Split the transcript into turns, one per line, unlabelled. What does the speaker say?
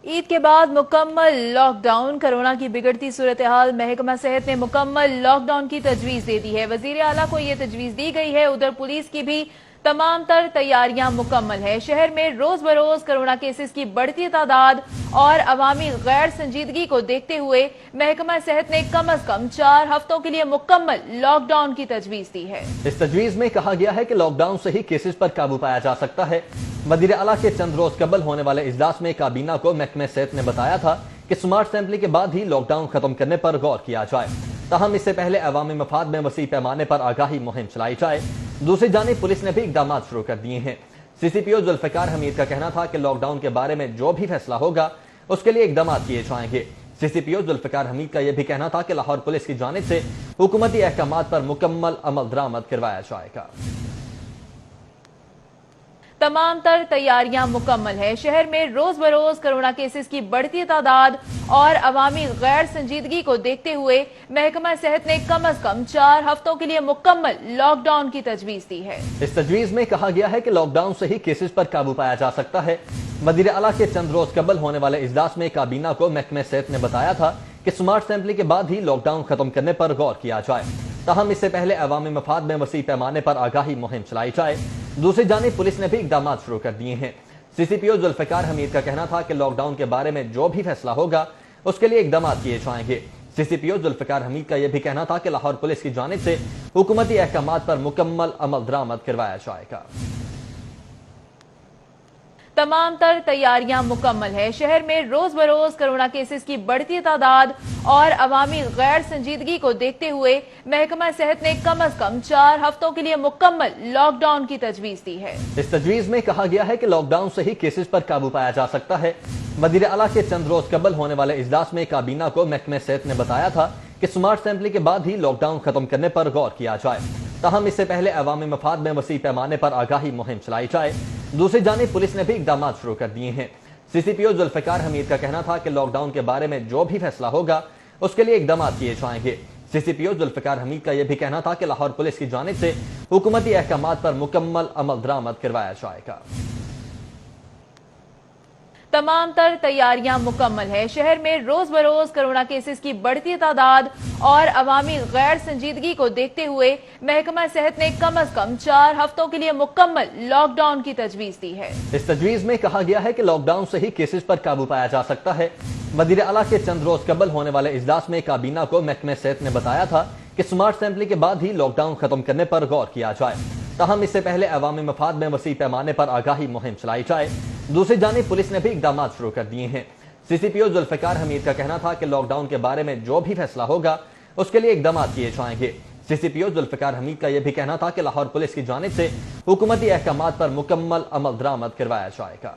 عید کے بعد مکمل لاک ڈاؤن، کورونا کی بگڑتی صورتحال محکمہ صحت نے مکمل لاک ڈاؤن کی تجویز دے دی ہے۔ وزیر اعلیٰ کو یہ تجویز دی گئی ہے۔ ادھر پولیس کی بھی تمام تر تیاریاں مکمل ہیں۔ شہر میں روز بروز کورونا کیسز کی بڑھتی تعداد اور عوامی غیر سنجیدگی کو دیکھتے ہوئے محکمہ صحت نے کم از کم 4 ہفتوں کے لیے مکمل لاک ڈاؤن کی تجویز دی ہے۔
اس تجویز میں کہا گیا ہے کہ لاک ڈاؤن سے ہی کیسز پر قابو پایا جا سکتا ہے۔ وزیر اعلیٰ کے چند روز قبل ہونے والے اجلاس میں کابینہ کو محکمہ صحت نے بتایا تھا کہ سمارٹ سیمپلنگ کے بعد ہی لاک ڈاؤن ختم کرنے پر غور کیا جائے، تاہم اس سے پہلے عوامی مفاد میں وسیع پیمانے پر آگاہی مہم چلائی جائے۔ دوسری جانب پولیس نے بھی اقدامات شروع کر دیے ہیں۔ سی سی پی او ذوالفقار حمید کا کہنا تھا کہ لاک ڈاؤن کے بارے میں جو بھی فیصلہ ہوگا اس کے لیے اقدامات کیے جائیں گے۔ سی سی پی او ذوالفقار حمید کا یہ بھی کہنا تھا کہ لاہور پولیس کی جانب سے حکومتی احکامات پر مکمل عمل درآمد کروایا جائے گا۔
تمام تر تیاریاں مکمل ہیں۔ شہر میں روز بروز کورونا کیسز کی بڑھتی تعداد اور عوامی غیر سنجیدگی کو دیکھتے ہوئے محکمہ صحت نے کم از کم 4 ہفتوں کے لیے مکمل لاک ڈاؤن کی تجویز دی ہے۔
اس تجویز میں کہا گیا ہے کہ لاک ڈاؤن سے ہی کیسز پر قابو پایا جا سکتا ہے۔ وزیر اعلیٰ کے چند روز قبل ہونے والے اجلاس میں کابینہ کو محکمہ صحت نے بتایا تھا کہ سمارٹ سیمپلنگ کے بعد ہی لاک ڈاؤن ختم کرنے پر غور کیا جائے، تاہم اس سے پہلے عوامی مفاد میں وسیع پیمانے پر آگاہی مہم چلائی جائے۔ دوسری جانب پولیس نے بھی اقدامات شروع کر دیے ہیں۔ سی سی پی او ذوالفقار حمید کا کہنا تھا کہ لاک ڈاؤن کے بارے میں جو بھی فیصلہ ہوگا اس کے لیے اقدامات کیے جائیں گے۔ سی سی پی او ذوالفقار حمید کا یہ بھی کہنا تھا کہ لاہور پولیس کی جانب سے حکومتی احکامات پر مکمل عمل درآمد کروایا جائے گا۔
تمام تر تیاریاں مکمل ہیں۔ شہر میں روز بروز کورونا کیسز کی بڑھتی تعداد اور عوامی غیر سنجیدگی کو دیکھتے ہوئے محکمہ صحت نے کم از کم 4 ہفتوں کے لیے مکمل لاک ڈاؤن کی تجویز دی ہے۔
اس تجویز میں کہا گیا ہے کہ لاک ڈاؤن سے ہی کیسز پر قابو پایا جا سکتا ہے۔ وزیر اعلیٰ کے چند روز قبل ہونے والے اجلاس میں کابینہ کو محکمہ صحت نے بتایا تھا کہ سمارٹ سیمپلنگ کے بعد ہی لاک ڈاؤن ختم کرنے پر غور کیا جائے، تاہم اس سے پہلے عوامی مفاد میں وسیع پیمانے پر آگاہی مہم چلائی جائے۔ دوسری جانب پولیس نے بھی اقدامات شروع کر دیے ہیں۔ سی سی پی او ذوالفقار حمید کا کہنا تھا کہ لاک ڈاؤن کے بارے میں جو بھی فیصلہ ہوگا اس کے لیے اقدامات کیے جائیں گے۔ سی سی پی او ذوالفقار حمید کا یہ بھی کہنا تھا کہ لاہور پولیس کی جانب سے حکومتی احکامات پر مکمل عمل درآمد کروایا جائے گا۔
تمام تر تیاریاں مکمل ہیں۔ شہر میں روز بروز کورونا کیسز کی بڑھتی تعداد اور عوامی غیر سنجیدگی کو دیکھتے ہوئے محکمہ صحت نے کم از کم 4 ہفتوں کے لیے مکمل لاک ڈاؤن کی تجویز دی ہے۔
اس تجویز میں کہا گیا ہے کہ لاک ڈاؤن سے ہی کیسز پر قابو پایا جا سکتا ہے۔ وزیر اعلیٰ کے چند روز قبل ہونے والے اجلاس میں کابینہ کو محکمہ صحت نے بتایا تھا کہ سمارٹ سیمپلنگ کے بعد ہی لاک ڈاؤن ختم کرنے پر غور کیا جائے، تاہم اس سے پہلے عوامی مفاد میں وسیع پیمانے پر آگاہی مہم چلائی جائے۔ دوسری جانب پولیس نے بھی اقدامات شروع کر دیے ہیں۔ سی سی پی او ذوالفقار حمید کا کہنا تھا کہ لاک ڈاؤن کے بارے میں جو بھی فیصلہ ہوگا اس کے لیے اقدامات کیے جائیں گے۔ سی سی پی او ذوالفقار حمید کا یہ بھی کہنا تھا کہ لاہور پولیس کی جانب سے حکومتی احکامات پر مکمل عمل درآمد کروایا جائے گا۔